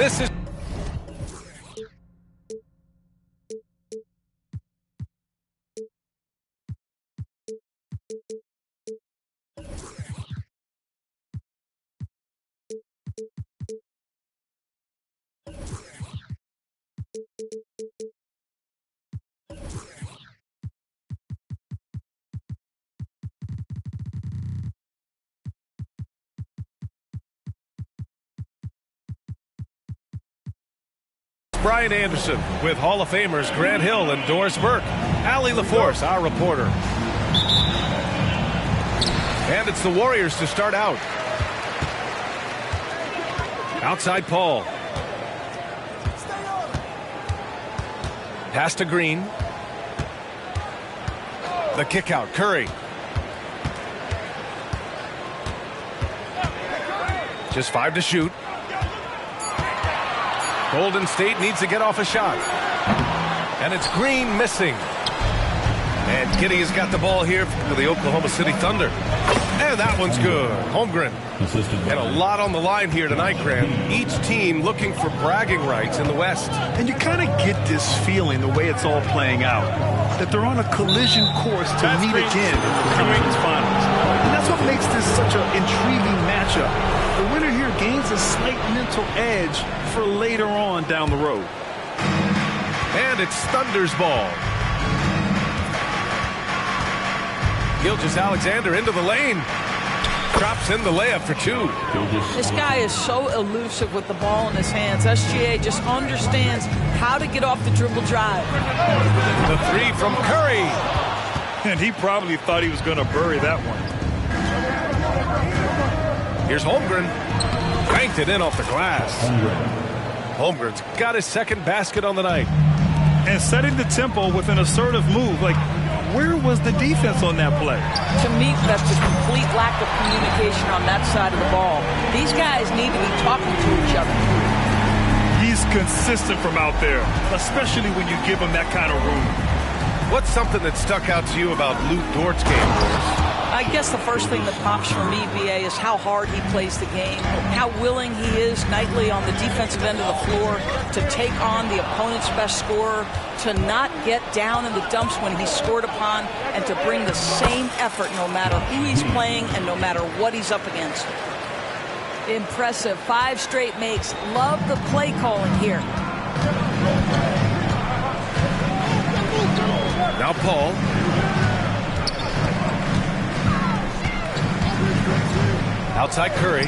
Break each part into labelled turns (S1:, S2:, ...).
S1: This is Brian Anderson with Hall of Famers Grant Hill and Doris Burke. Allie LaForce, our reporter. And it's the Warriors to start out. Outside Paul. Pass to Green. The kick out, Curry. Just 5 to shoot. Golden State needs to get off a shot. And it's Green missing. And Giddey has got the ball here for the Oklahoma City Thunder. And that one's good. Holmgren. And a lot on the line here tonight, Grant. Each team looking for bragging rights in the West.
S2: And you kind of get this feeling, the way it's all playing out, that they're on a collision course to meet again in the conference finals. And that's what makes this such an intriguing matchup. The winner here gains a slight mental edge for later on down the road.
S1: And it's Thunder's ball. Gilgeous-Alexander into the lane. Drops in the layup for 2.
S3: This guy is so elusive with the ball in his hands. SGA just understands how to get off the dribble drive.
S1: The 3 from Curry.
S2: And he probably thought he was going to bury that one.
S1: Here's Holmgren. Banked it in off the glass. Holmgren's got his second basket on the night.
S2: And setting the tempo with an assertive move. Like, where was the defense on that play?
S3: To me, that's a complete lack of communication on that side of the ball. These guys need to be talking to each other.
S2: He's consistent from out there, especially when you give him that kind of room.
S1: What's something that stuck out to you about Luke Dort's game, Boris?
S3: I guess the first thing that pops for me, BA, is how hard he plays the game, how willing he is nightly on the defensive end of the floor to take on the opponent's best scorer, to not get down in the dumps when he's scored upon, and to bring the same effort no matter who he's playing and no matter what he's up against. Impressive. 5 straight makes. Love the play calling here.
S1: Now Paul. Outside Curry.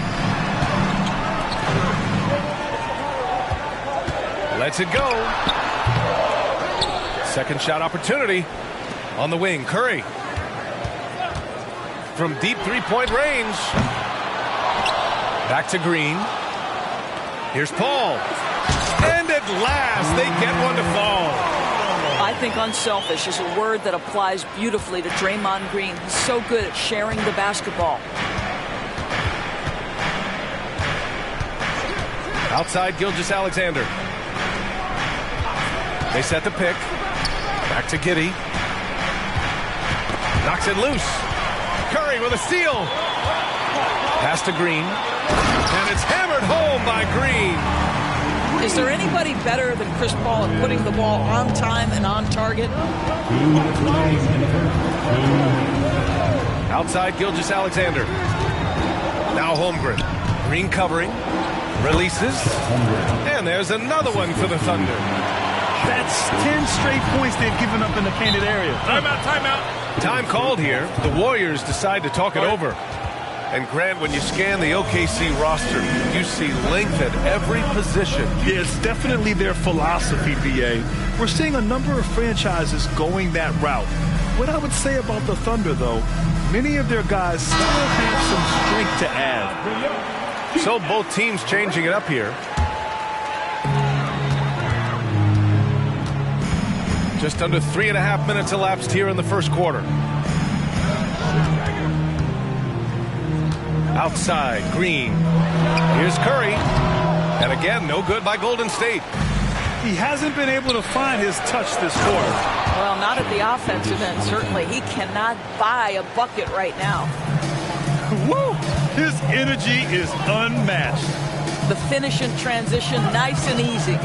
S1: Lets it go. Second shot opportunity on the wing. Curry. From deep three-point range. Back to Green. Here's Paul. And at last, they get one to fall.
S3: I think unselfish is a word that applies beautifully to Draymond Green. He's so good at sharing the basketball.
S1: Outside Gilgeous-Alexander. They set the pick. Back to Giddey. Knocks it loose. Curry with a steal. Pass to Green. And it's hammered home by Green.
S3: Is there anybody better than Chris Paul at putting the ball on time and on target?
S1: Outside Gilgeous-Alexander. Now Holmgren. Green covering. Releases. And there's another one for the Thunder.
S2: That's 10 straight points they've given up in the painted area.
S1: Timeout, timeout. Time called here. The Warriors decide to talk it over. And Grant, when you scan the OKC roster, you see length at every position.
S2: Yeah, it's definitely their philosophy, BA. We're seeing a number of franchises going that route. What I would say about the Thunder, though, many of their guys still have some strength to add.
S1: So both teams changing it up here. Just under 3.5 minutes elapsed here in the first quarter. Outside, Green. Here's Curry. And again, no good by Golden State.
S2: He hasn't been able to find his touch this quarter.
S3: Well, not at the offensive end, certainly. He cannot buy a bucket right now.
S2: Woo! His energy is unmatched.
S3: The finish in transition, nice and easy.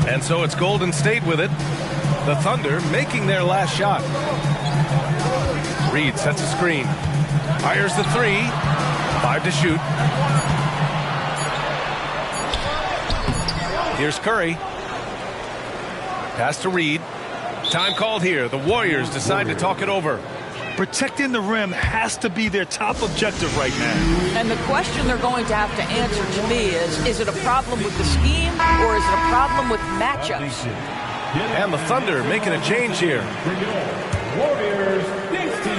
S1: And so it's Golden State with it. The Thunder making their last shot. Reed sets a screen. Fires the three. 5 to shoot. Here's Curry. Pass to Reed. Time called here. The Warriors decide to talk it over.
S2: Protecting the rim has to be their top objective right now.
S3: And the question they're going to have to answer to me is it a problem with the scheme or is it a problem with matchups?
S1: And the Thunder making a change here.
S4: Warriors, 16.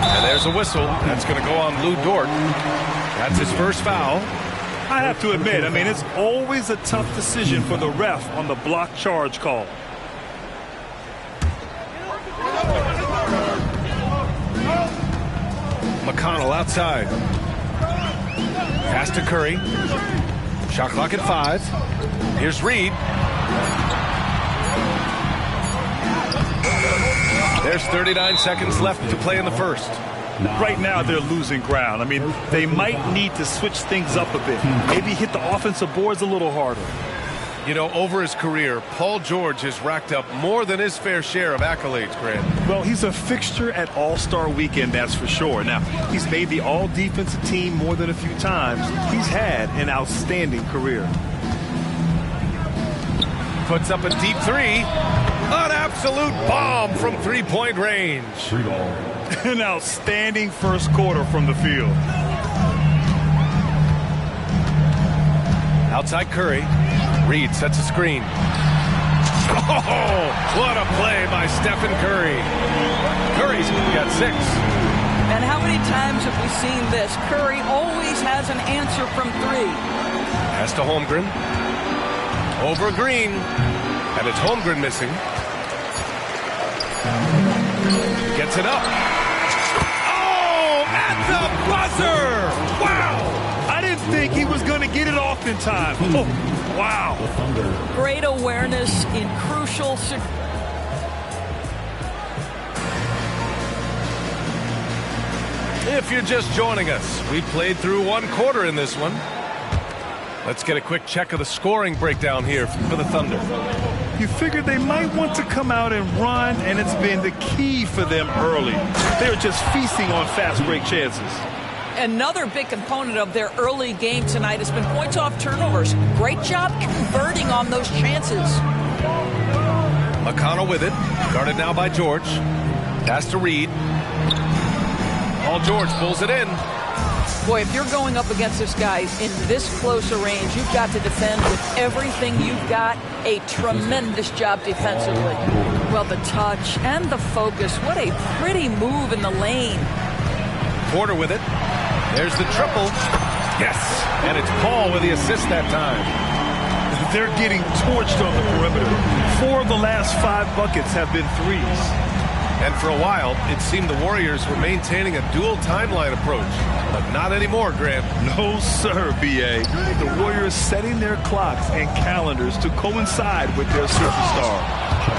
S1: And there's a whistle. That's going to go on Lou Dort. That's his first foul.
S2: I have to admit, it's always a tough decision for the ref on the block charge call.
S1: McConnell outside. Pass to Curry. Shot clock at 5. Here's Reed. There's 39 seconds left to play in the first.
S2: Right now they're losing ground. They might need to switch things up a bit. Maybe hit the offensive boards a little harder.
S1: You know, over his career, Paul George has racked up more than his fair share of accolades, Grant.
S2: Well, he's a fixture at All-Star Weekend, that's for sure. Now, he's made the All-Defensive team more than a few times. He's had an outstanding career.
S1: Puts up a deep three. An absolute bomb from three-point range.
S2: An outstanding first quarter from the field.
S1: Outside Curry. Reed sets a screen. Oh, what a play by Stephen Curry. Curry's got 6.
S3: And how many times have we seen this? Curry always has an answer from 3.
S1: Pass to Holmgren. Over Green. And it's Holmgren missing. Gets it up. Oh, at the buzzer! Wow!
S2: I didn't think he was going to get it off in time. Oh, wow.
S3: Great awareness in crucial.
S1: If you're just joining us, we played through 1 quarter in this one. Let's get a quick check of the scoring breakdown here for the Thunder.
S2: You figured they might want to come out and run, and it's been the key for them early. They're just feasting on fast break chances.
S3: Another big component of their early game tonight has been points off turnovers. Great job converting on those chances.
S1: McConnell with it. Guarded now by George. Pass to Reed. Paul George pulls it in.
S3: Boy, if you're going up against this guy in this close a range, you've got to defend with everything you've got. A tremendous job defensively. Well, the touch and the focus. What a pretty move in the lane.
S1: Porter with it. There's the triple. Yes. And it's Paul with the assist that time.
S2: They're getting torched on the perimeter. 4 of the last 5 buckets have been threes.
S1: And for a while, it seemed the Warriors were maintaining a dual timeline approach. But not anymore, Grant.
S2: No, sir, B.A. The Warriors setting their clocks and calendars to coincide with their superstar.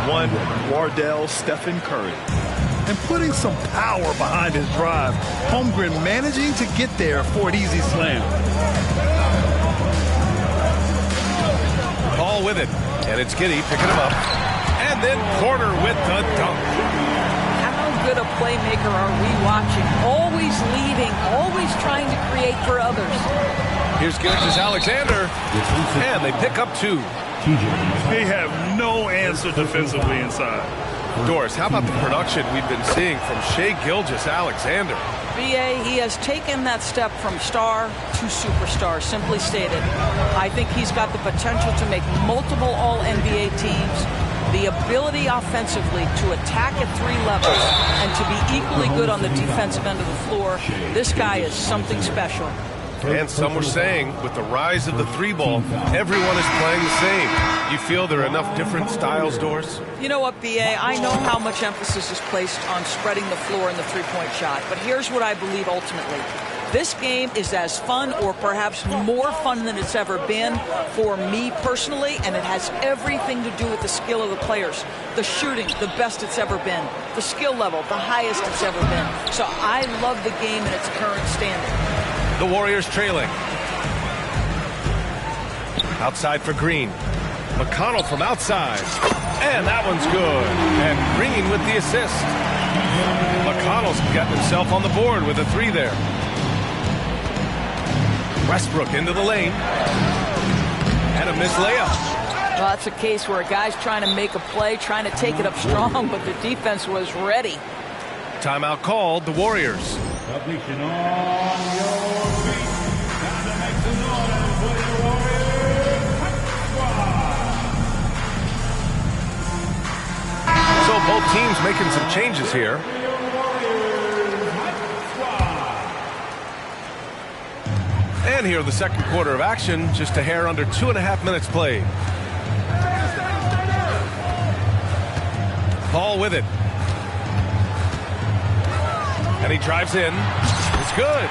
S2: One, Wardell Stephen Curry. And putting some power behind his drive. Holmgren managing to get there for an easy slam.
S1: Paul with it. And it's Giddey picking him up. And then Porter with the dunk.
S3: How good a playmaker are we watching? Always leading, always trying to create for others.
S1: Here's Gilgeous-Alexander. And they pick up 2.
S2: They have no answer defensively inside.
S1: Doris, how about the production we've been seeing from Shai Gilgeous-Alexander?
S3: B.A., he has taken that step from star to superstar, simply stated. I think he's got the potential to make multiple All-NBA teams, the ability offensively to attack at 3 levels, and to be equally good on the defensive end of the floor. This guy is something special.
S1: And some were saying, with the rise of the 3-ball, everyone is playing the same. You feel there are enough different styles, Doris?
S3: You know what, B.A., I know how much emphasis is placed on spreading the floor in the three-point shot, but here's what I believe ultimately. This game is as fun or perhaps more fun than it's ever been for me personally, and it has everything to do with the skill of the players. The shooting, the best it's ever been. The skill level, the highest it's ever been. So I love the game in its current standing.
S1: The Warriors trailing. Outside for Green. McConnell from outside. And that one's good. And Green with the assist. McConnell's gotten himself on the board with a 3 there. Westbrook into the lane. And a missed layup.
S3: Well, that's a case where a guy's trying to make a play, trying to take it up strong, but the defense was ready.
S1: Timeout called, the Warriors.
S4: Completion on your feet. Time to make some noise for the Warriors.
S1: So both teams making some changes here. And here the second quarter of action, just a hair under 2.5 minutes played. Ball with it. And he drives in. It's good.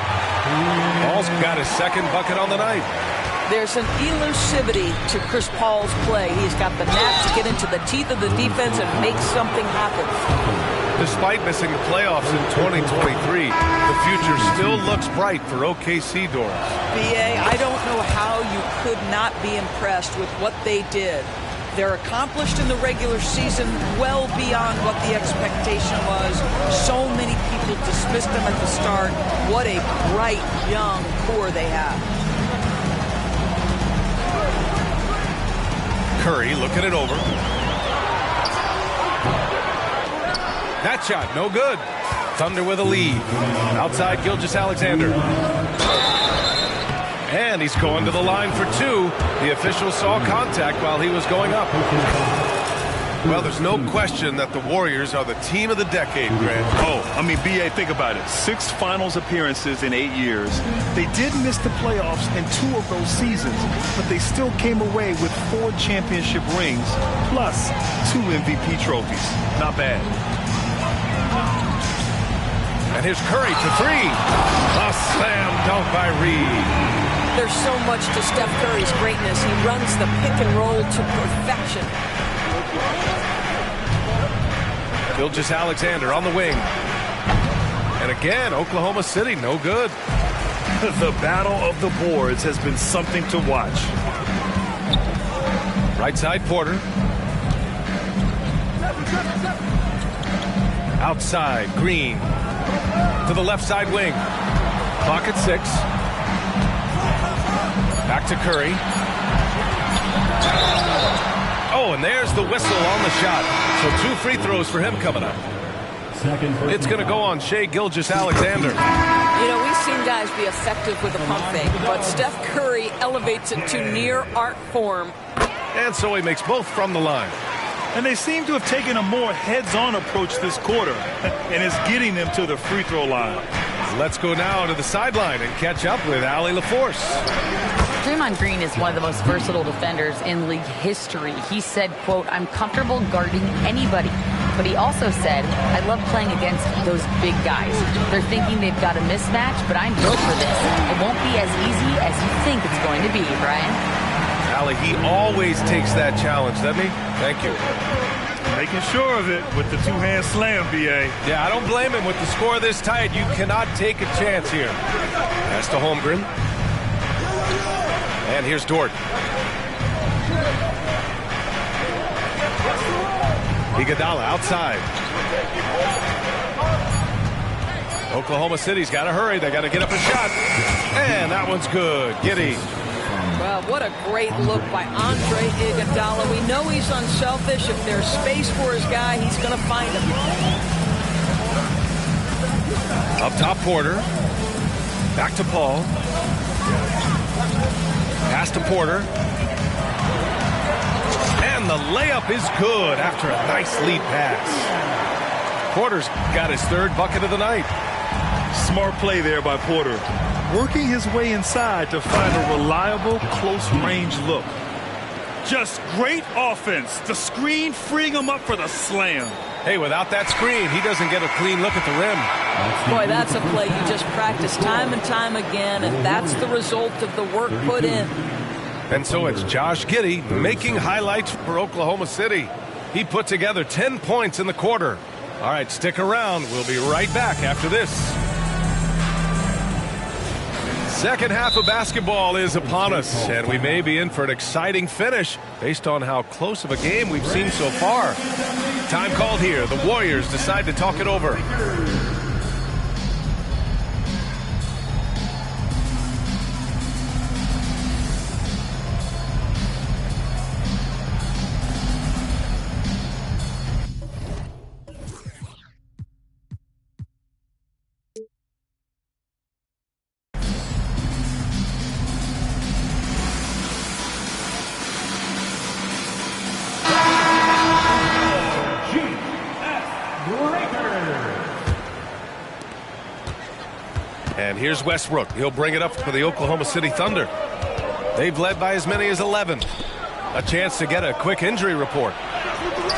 S1: Paul's got his second bucket on the night.
S3: There's an elusivity to Chris Paul's play. He's got the knack to get into the teeth of the defense and make something happen.
S1: Despite missing the playoffs in 2023, the future still looks bright for OKC Doors.
S3: BA, I don't know how you could not be impressed with what they did. They're accomplished in the regular season well beyond what the expectation was. So many people dismissed them at the start. What a bright, young core they have.
S1: Curry looking it over. That shot, no good. Thunder with a lead. Outside Gilgeous-Alexander. And he's going to the line for 2. The official saw contact while he was going up. Well, there's no question that the Warriors are the team of the decade, Grant.
S2: Oh, I mean, B.A., think about it. 6 finals appearances in 8 years. They did miss the playoffs in 2 of those seasons, but they still came away with 4 championship rings, plus 2 MVP trophies. Not bad.
S1: And here's Curry for 3. A slam dunk by Reed.
S3: There's so much to Steph Curry's greatness. He runs the pick and roll to perfection.
S1: Gilgeous-Alexander on the wing. And again, Oklahoma City, no good.
S2: The battle of the boards has been something to watch.
S1: Right side, Porter. Outside, Green. To the left side wing. Clock at 6. Back to Curry. Oh, and there's the whistle on the shot. So 2 free throws for him coming up. It's going to go on Shai Gilgeous-Alexander.
S3: You know, we've seen guys be effective with a pump fake, but Steph Curry elevates it to near art form.
S1: And so he makes both from the line.
S2: And they seem to have taken a more heads-on approach this quarter, and it's getting them to the free throw line.
S1: Let's go now to the sideline and catch up with Allie LaForce.
S5: Draymond Green is one of the most versatile defenders in league history. He said, quote, "I'm comfortable guarding anybody." But he also said, "I love playing against those big guys. They're thinking they've got a mismatch, but I'm built for this. It won't be as easy as you think it's going to be," Brian.
S1: Allie, he always takes that challenge, doesn't he? Thank you.
S2: Making sure of it with the 2-hand slam, B.A.
S1: Yeah, I don't blame him. With the score this tight, you cannot take a chance here. That's to Holmgren. And here's Dort. Iguodala outside. Oklahoma City's got to hurry. They got to get up a shot. And that one's good. Giddey.
S3: Well, what a great look by Andre Iguodala. We know he's unselfish. If there's space for his guy, he's going to find him.
S1: Up top, Porter. Back to Paul. Pass to Porter. And the layup is good after a nice lead pass. Porter's got his 3rd bucket of the night.
S2: Smart play there by Porter. Working his way inside to find a reliable, close-range look. Just great offense. The screen freeing him up for the slam.
S1: Hey, without that screen, he doesn't get a clean look at the rim.
S3: Boy, that's a play you just practice time and time again, and that's the result of the work put in.
S1: And so it's Josh Giddey making highlights for Oklahoma City. He put together 10 points in the quarter. All right, stick around. We'll be right back after this. Second half of basketball is upon us, and we may be in for an exciting finish based on how close of a game we've seen so far. Time called here. The Warriors decide to talk it over. And here's Westbrook. He'll bring it up for the Oklahoma City Thunder. They've led by as many as 11. A chance to get a quick injury report.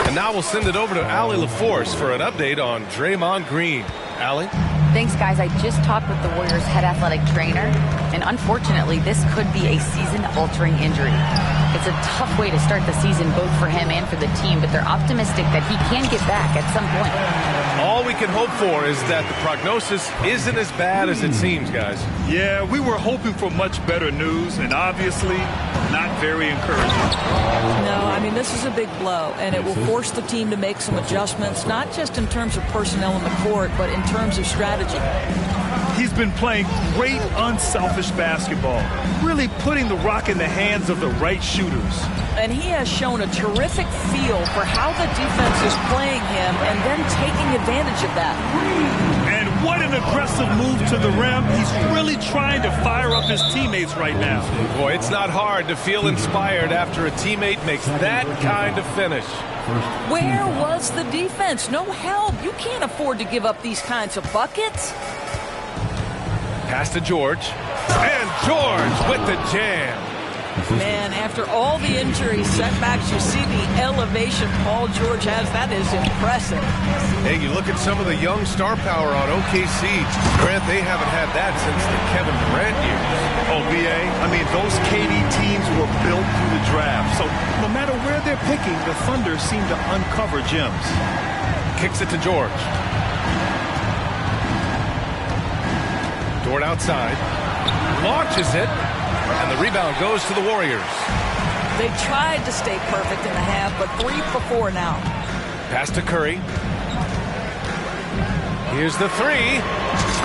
S1: And now we'll send it over to Allie LaForce for an update on Draymond Green. Allie?
S5: Thanks, guys. I just talked with the Warriors' head athletic trainer, and unfortunately, this could be a season-altering injury. It's a tough way to start the season, both for him and for the team, but they're optimistic that he can get back at some point.
S1: All we can hope for is that the prognosis isn't as bad as it seems, guys.
S2: Yeah, we were hoping for much better news, and obviously not very encouraging.
S3: No, I mean, this is a big blow, and it will force the team to make some adjustments, not just in terms of personnel in the court, but in terms of strategy.
S2: He's been playing great, unselfish basketball, really putting the rock in the hands of the right shooters.
S3: And he has shown a terrific feel for how the defense is playing him and then taking advantage of that.
S2: And what an aggressive move to the rim. He's really trying to fire up his teammates right now.
S1: Boy, it's not hard to feel inspired after a teammate makes that kind of finish.
S3: Where was the defense? No help. You can't afford to give up these kinds of buckets.
S1: Pass to George. And George with the jam.
S3: Man, after all the injury setbacks, you see the elevation Paul George has. That is impressive.
S1: Hey, you look at some of the young star power on OKC. Grant, they haven't had that since the Kevin Durant years.
S2: Oh, BA, I mean, those KD teams were built through the draft. So no matter where they're picking, the Thunder seem to uncover gems.
S1: Kicks it to George. Dort outside. Launches it. And the rebound goes to the Warriors.
S3: They tried to stay perfect in the half, but 3 for 4 now.
S1: Pass to Curry. Here's the three.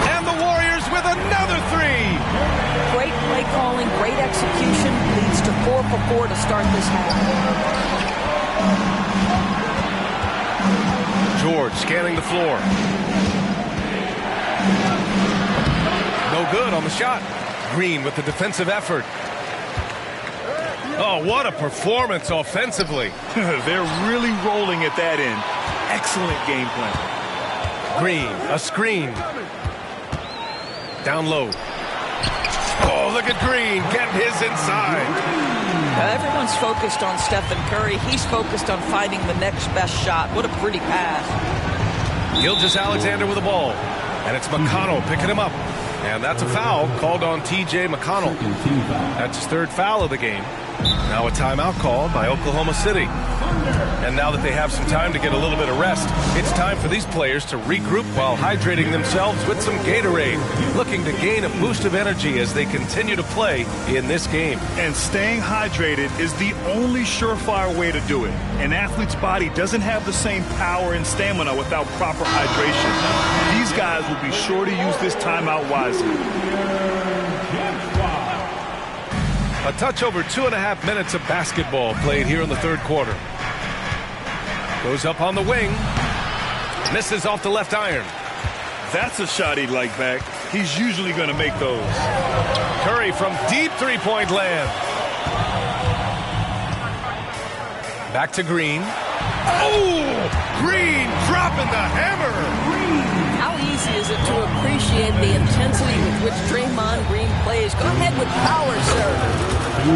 S1: And the Warriors with another three.
S3: Great play calling, great execution. Leads to 4 for 4 to start this half.
S1: George scanning the floor. No good on the shot. Green with the defensive effort. Oh, what a performance offensively.
S2: They're really rolling at that end. Excellent game plan.
S1: Green, a screen. Down low. Oh, look at Green getting his inside.
S3: Everyone's focused on Stephen Curry. He's focused on finding the next best shot. What a pretty pass.
S1: Gilgeous-Alexander with the ball. And it's McConnell picking him up. And that's a foul called on T.J. McConnell. That's his 3rd foul of the game. Now a timeout called by Oklahoma City. And now that they have some time to get a little bit of rest, it's time for these players to regroup while hydrating themselves with some Gatorade, looking to gain a boost of energy as they continue to play in this game.
S2: And staying hydrated is the only surefire way to do it. An athlete's body doesn't have the same power and stamina without proper hydration. These guys will be sure to use this timeout wisely.
S1: A touch over 2.5 minutes of basketball played here in the 3rd quarter. Goes up on the wing. Misses off the left iron.
S2: That's a shot he'd like back. He's usually going to make those.
S1: Curry from deep three-point land. Back to Green. Oh! Green dropping the hammer.
S3: How easy is it to appreciate the intensity with which Draymond Green plays? Go ahead with power, sir.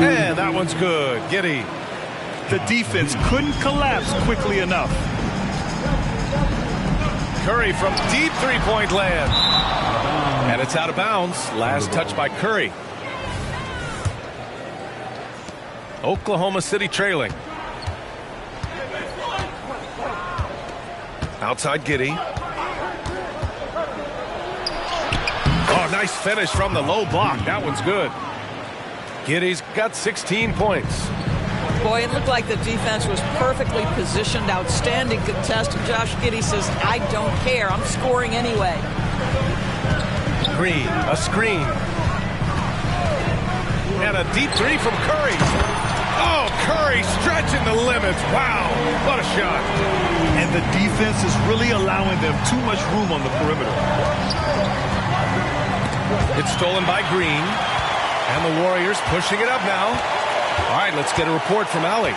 S1: And that one's good. Giddey.
S2: The defense couldn't collapse quickly enough.
S1: Curry from deep three-point land. And it's out of bounds. Last touch by Curry. Oklahoma City trailing. Outside Giddey. Oh, nice finish from the low block. That one's good. Giddey's got 16 points.
S3: Boy, it looked like the defense was perfectly positioned. Outstanding contest. Josh Giddey says, I don't care. I'm scoring anyway.
S1: Green, a screen. And a deep three from Curry. Oh, Curry stretching the limits. Wow, what a shot.
S2: And the defense is really allowing them too much room on the perimeter.
S1: It's stolen by Green. And the Warriors pushing it up now. All right, let's get a report from Allie.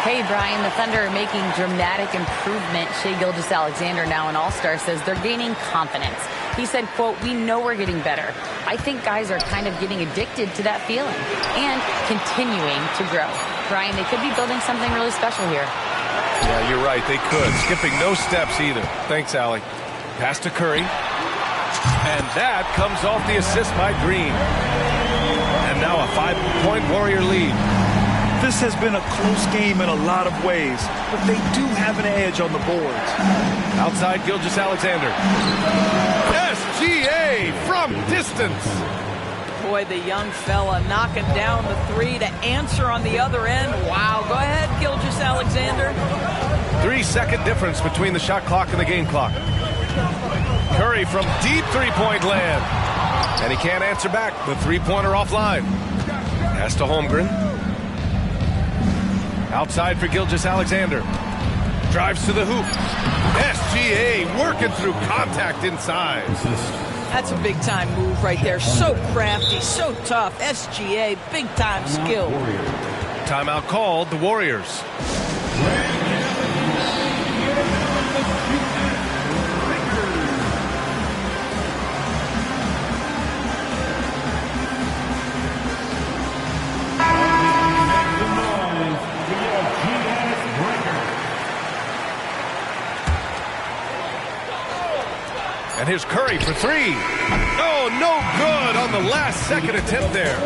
S5: Hey, Brian, the Thunder are making dramatic improvement. Shai Gilgeous-Alexander, now an all-star, says they're gaining confidence. He said, quote, we know we're getting better. I think guys are kind of getting addicted to that feeling and continuing to grow. Brian, they could be building something really special here.
S1: Yeah, you're right. They could. Skipping no steps either. Thanks, Allie. Pass to Curry. And that comes off the assist by Green. And now a 5-point Warrior lead.
S2: This has been a close game in a lot of ways, but they do have an edge on the boards.
S1: Outside Gilgeous-Alexander. SGA from distance.
S3: Boy, the young fella knocking down the three to answer on the other end. Wow, go ahead, Gilgeous-Alexander.
S1: 3-second difference between the shot clock and the game clock. Curry from deep three-point land. And he can't answer back. The three-pointer offline. Pass to Holmgren. Outside for Gilgeous-Alexander. Drives to the hoop. SGA working through contact inside.
S3: That's a big-time move right there. So crafty, so tough. SGA, big-time skill.
S1: Timeout called, the Warriors. And here's Curry for three. Oh, no good on the last second attempt there.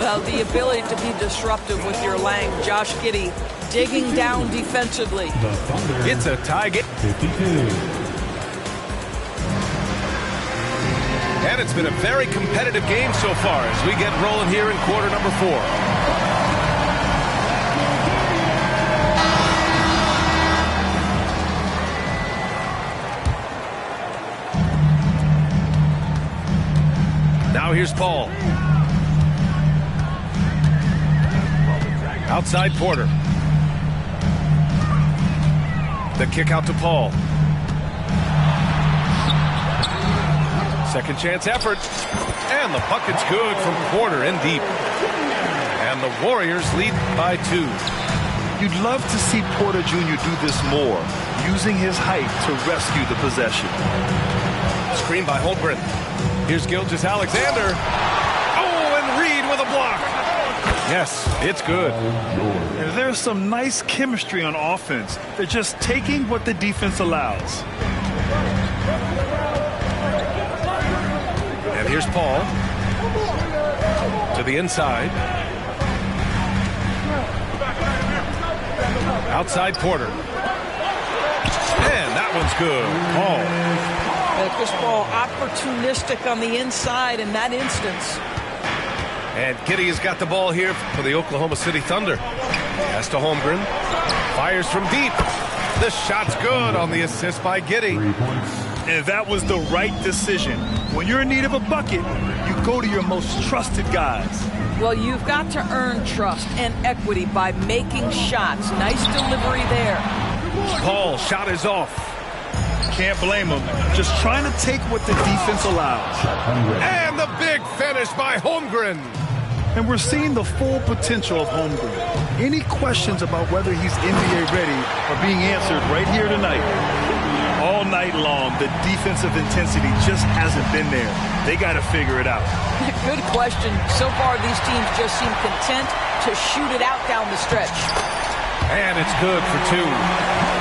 S3: Well, the ability to be disruptive with your length. Josh Giddey digging down defensively.
S1: It's a tie game. And it's been a very competitive game so far as we get rolling here in quarter number 4. Now here's Paul. Outside Porter. The kick out to Paul. Second chance effort. And the bucket's good from Porter in deep. And the Warriors lead by 2.
S2: You'd love to see Porter Jr. do this more, using his height to rescue the possession.
S1: Screen by Holmgren. Here's Gilgeous-Alexander. Oh, and Reed with a block. Yes, it's good.
S2: And there's some nice chemistry on offense. They're just taking what the defense allows.
S1: And here's Paul. To the inside. Outside Porter. And that one's good. Paul.
S3: Chris Paul opportunistic on the inside in that instance.
S1: And Giddey has got the ball here for the Oklahoma City Thunder. Pass to Holmgren. Fires from deep. The shot's good on the assist by Giddey.
S2: And that was the right decision. When you're in need of a bucket, you go to your most trusted guys.
S3: Well, you've got to earn trust and equity by making shots. Nice delivery there.
S1: Paul, shot is off.
S2: Can't blame him. Just trying to take what the defense allows.
S1: And the big finish by Holmgren.
S2: And we're seeing the full potential of Holmgren. Any questions about whether he's NBA ready are being answered right here tonight. All night long, the defensive intensity just hasn't been there. They got to figure it out.
S3: Good question. So far, these teams just seem content to shoot it out down the stretch.
S1: And it's good for 2.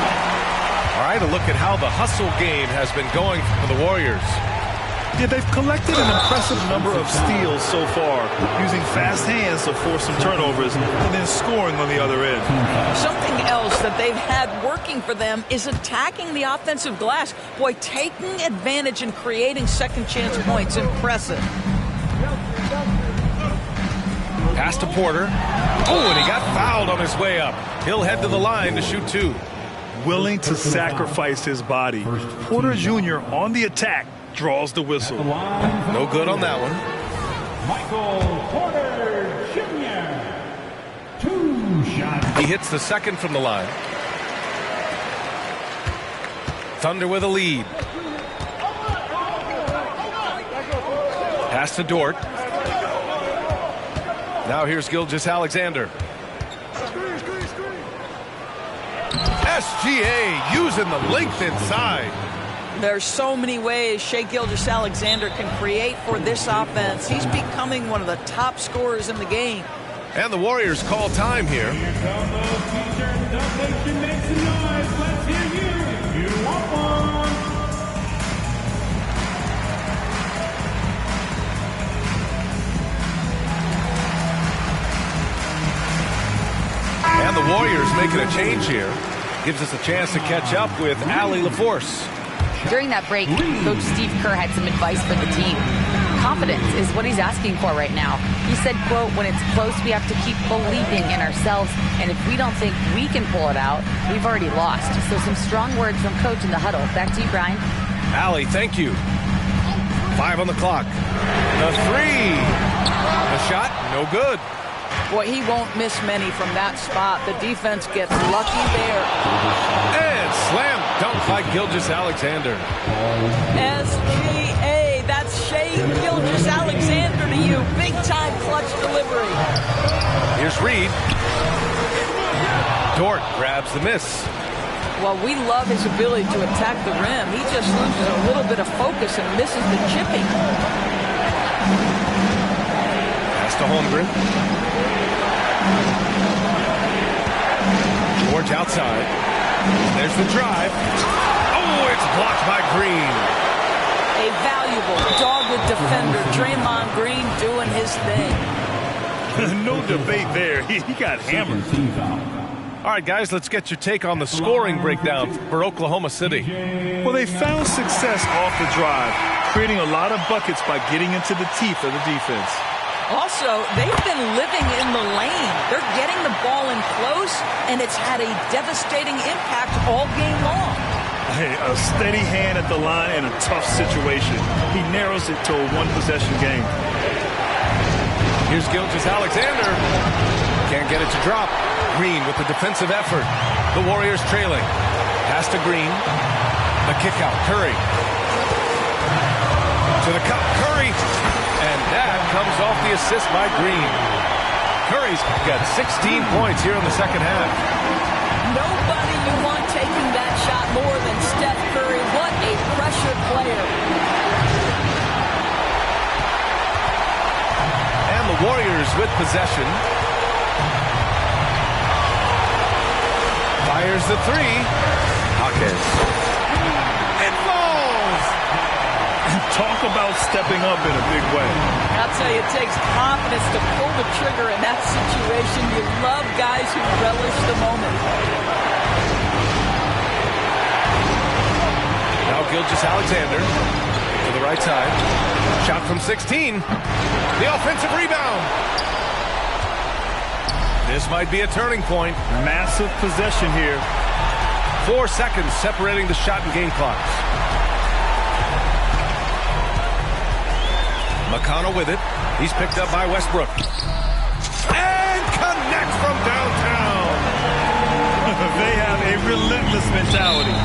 S1: All right, a look at how the hustle game has been going for the Warriors.
S2: Yeah, they've collected an impressive number of steals so far, using fast hands to force some turnovers and then scoring on the other end.
S3: Something else that they've had working for them is attacking the offensive glass. Boy, taking advantage and creating second chance points. Impressive.
S1: Pass to Porter. Oh, and he got fouled on his way up. He'll head to the line to shoot 2.
S2: Willing to sacrifice his body. Porter Jr. on the attack draws the whistle.
S1: No good on that one.
S4: Michael Porter Jr. 2 shots.
S1: He hits the second from the line. Thunder with a lead. Pass to Dort. Now here's Gilgeous-Alexander. SGA using the length inside.
S3: There's so many ways Shai Gilgeous-Alexander can create for this offense. He's becoming one of the top scorers in the game.
S1: And the Warriors call time here.
S4: Here come those T-shirts. Don't make you make some noise. Let's hear you. You want one.
S1: And the Warriors making a change here. Gives us a chance to catch up with Allie LaForce.
S5: During that break, Coach Steve Kerr had some advice for the team. Confidence is what he's asking for right now. He said, quote, when it's close, we have to keep believing in ourselves. And if we don't think we can pull it out, we've already lost. So some strong words from Coach in the huddle. Back to you, Brian.
S1: Allie, thank you. 5 on the clock. The 3. The shot, no good.
S3: Boy, he won't miss many from that spot. The defense gets lucky there.
S1: And slam dunk by Gilgeous-Alexander.
S3: SGA, that's Shai Gilgeous-Alexander to you. Big time clutch delivery.
S1: Here's Reed. Dort grabs the miss.
S3: Well, we love his ability to attack the rim. He just loses a little bit of focus and misses the chipping.
S1: Pass to Holmgren. George outside. There's the drive. Oh, it's blocked by Green.
S3: A valuable, dogged defender, Draymond Green doing his thing.
S2: No debate there. He got hammered.
S1: All right, guys, let's get your take on the scoring breakdown for Oklahoma City.
S2: Well, they found success off the drive, creating a lot of buckets by getting into the teeth of the defense.
S3: Also, they've been living in the lane. They're getting the ball in close, and it's had a devastating impact all game long.
S2: Hey, a steady hand at the line in a tough situation. He narrows it to a one-possession game.
S1: Here's Gilgeous-Alexander. Can't get it to drop. Green with the defensive effort. The Warriors trailing. Pass to Green. The kick out. Curry. To the cup. Curry. And that comes off the assist by Green. Curry's got 16 points here in the second half.
S3: Nobody you want taking that shot more than Steph Curry. What a pressure player.
S1: And the Warriors with possession. Fires the 3. Hawkins. It falls!
S2: Talk about stepping up in a big way.
S3: I'll tell you, it takes confidence to pull the trigger in that situation. You love guys who relish the moment.
S1: Now Gilgeous-Alexander to the right side. Shot from 16. The offensive rebound. This might be a turning point.
S2: Massive possession here.
S1: 4 seconds separating the shot and game clocks. McConnell with it. He's picked up by Westbrook. And connects from downtown.
S2: They have a relentless mentality,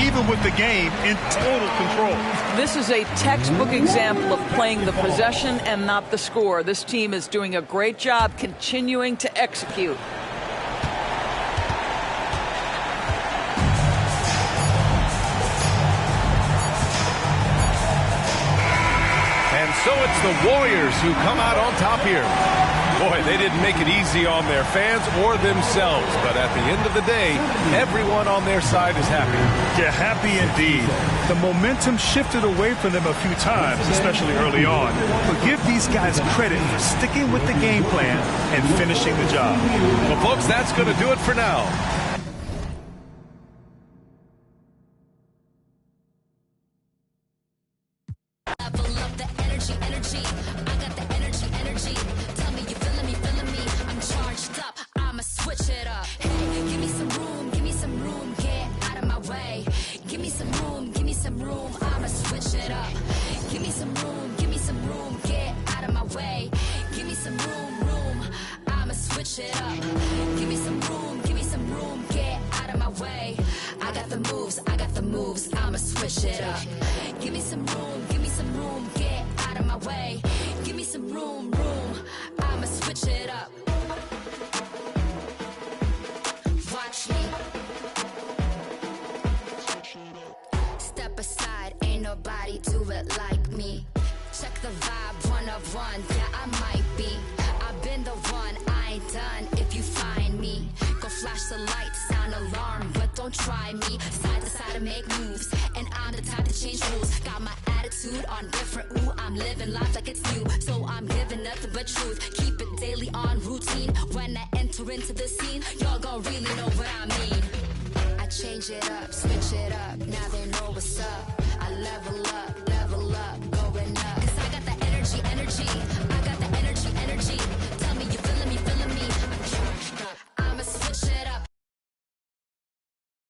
S2: even with the game in total control.
S3: This is a textbook example of playing the possession and not the score. This team is doing a great job continuing to execute.
S1: And so it's the Warriors who come out on top here. Boy, they didn't make it easy on their fans or themselves, but at the end of the day, everyone on their side is happy.
S2: Yeah, happy indeed. The momentum shifted away from them a few times, especially early on. But give these guys credit for sticking with the game plan and finishing the job.
S1: Well, folks, that's going to do it for now.
S6: Try me side to side and make moves, and I'm the type to change rules. Got my attitude on different. Ooh, I'm living life like it's new, so I'm giving nothing but truth. Keep it daily on routine. When I enter into the scene, y'all gon' really know what I mean. I change it up, switch it up. Now they know what's up. I level up.